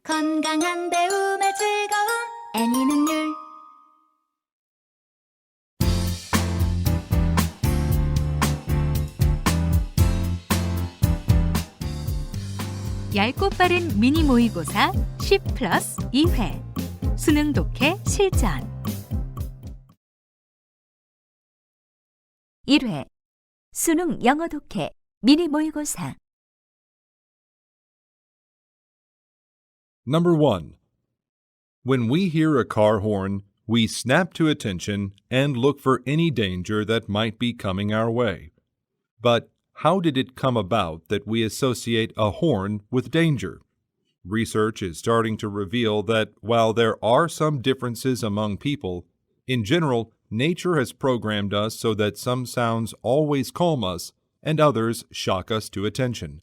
건강한 배움의 즐거움 애니는율. 얇고 빠른 미니 모의고사 10+2회 수능 독해 실전 1회 수능 영어 독해 미니 모의고사 Number 1. When we hear a car horn, we snap to attention and look for any danger that might be coming our way. But how did it come about that we associate a horn with danger? Research is starting to reveal that while there are some differences among people, in general, nature has programmed us so that some sounds always calm us and others shock us to attention.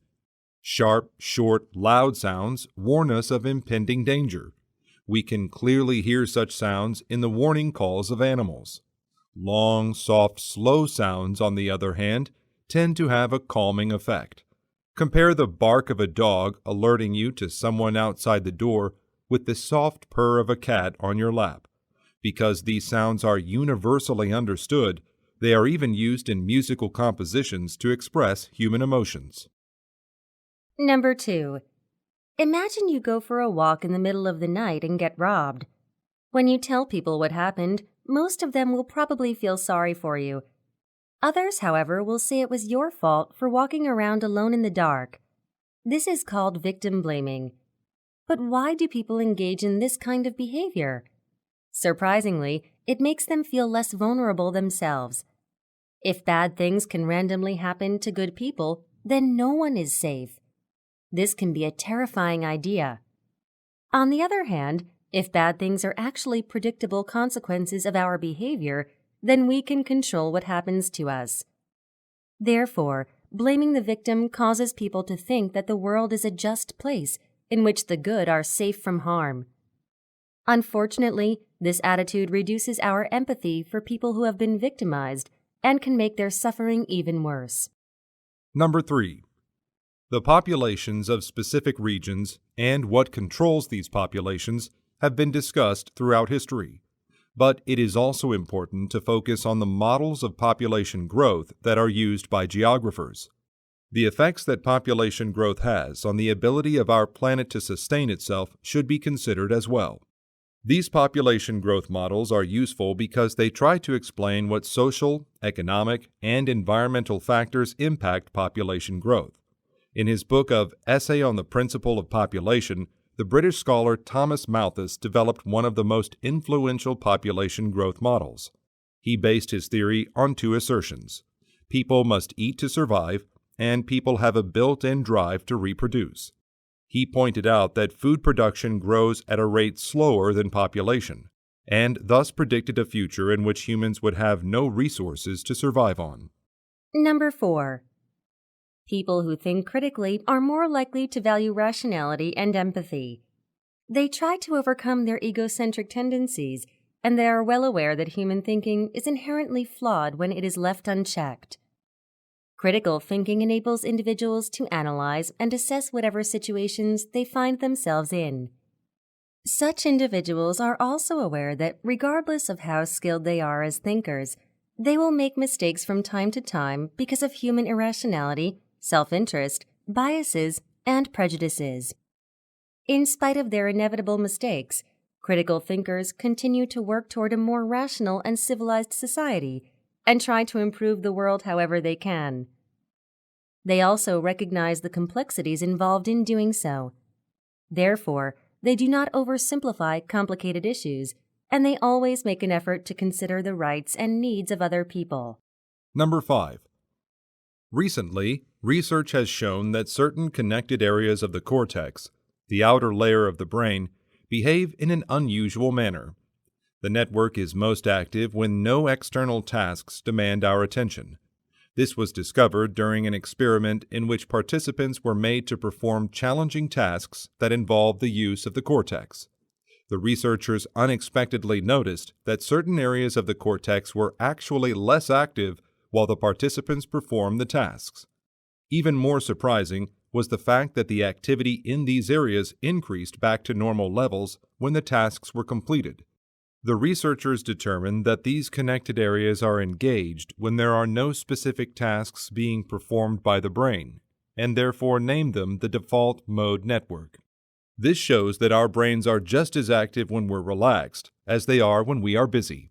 Sharp, short, loud sounds warn us of impending danger. We can clearly hear such sounds in the warning calls of animals. Long, soft, slow sounds, on the other hand, tend to have a calming effect. Compare the bark of a dog alerting you to someone outside the door with the soft purr of a cat on your lap. Because these sounds are universally understood, they are even used in musical compositions to express human emotions. Number 2. Imagine you go for a walk in the middle of the night and get robbed. When you tell people what happened, most of them will probably feel sorry for you. Others, however, will say it was your fault for walking around alone in the dark. This is called victim blaming. But why do people engage in this kind of behavior? Surprisingly, it makes them feel less vulnerable themselves. If bad things can randomly happen to good people, then no one is safe. This can be a terrifying idea. On the other hand, if bad things are actually predictable consequences of our behavior, then we can control what happens to us. Therefore, blaming the victim causes people to think that the world is a just place in which the good are safe from harm. Unfortunately, this attitude reduces our empathy for people who have been victimized and can make their suffering even worse. Number 3. The populations of specific regions and what controls these populations have been discussed throughout history. But it is also important to focus on the models of population growth that are used by geographers. The effects that population growth has on the ability of our planet to sustain itself should be considered as well. These population growth models are useful because they try to explain what social, economic, and environmental factors impact population growth. In his book of Essay on the Principle of Population, the British scholar Thomas Malthus developed one of the most influential population growth models. He based his theory on two assertions. People must eat to survive, and people have a built-in drive to reproduce. He pointed out that food production grows at a rate slower than population, and thus predicted a future in which humans would have no resources to survive on. Number 4. People who think critically are more likely to value rationality and empathy. They try to overcome their egocentric tendencies, and they are well aware that human thinking is inherently flawed when it is left unchecked. Critical thinking enables individuals to analyze and assess whatever situations they find themselves in. Such individuals are also aware that, regardless of how skilled they are as thinkers, they will make mistakes from time to time because of human irrationality, self-interest, biases, and prejudices. In spite of their inevitable mistakes, critical thinkers continue to work toward a more rational and civilized society and try to improve the world however they can. They also recognize the complexities involved in doing so. Therefore, they do not oversimplify complicated issues, and they always make an effort to consider the rights and needs of other people. Number 5. Recently, research has shown that certain connected areas of the cortex, the outer layer of the brain, behave in an unusual manner. The network is most active when no external tasks demand our attention. This was discovered during an experiment in which participants were made to perform challenging tasks that involved the use of the cortex. The researchers unexpectedly noticed that certain areas of the cortex were actually less active while the participants performed the tasks. Even more surprising, was the fact that the activity in these areas increased back to normal levels when the tasks were completed. The researchers determined that these connected areas are engaged when there are no specific tasks being performed by the brain, and therefore named them the default mode network. This shows that our brains are just as active when we're relaxed as they are when we are busy.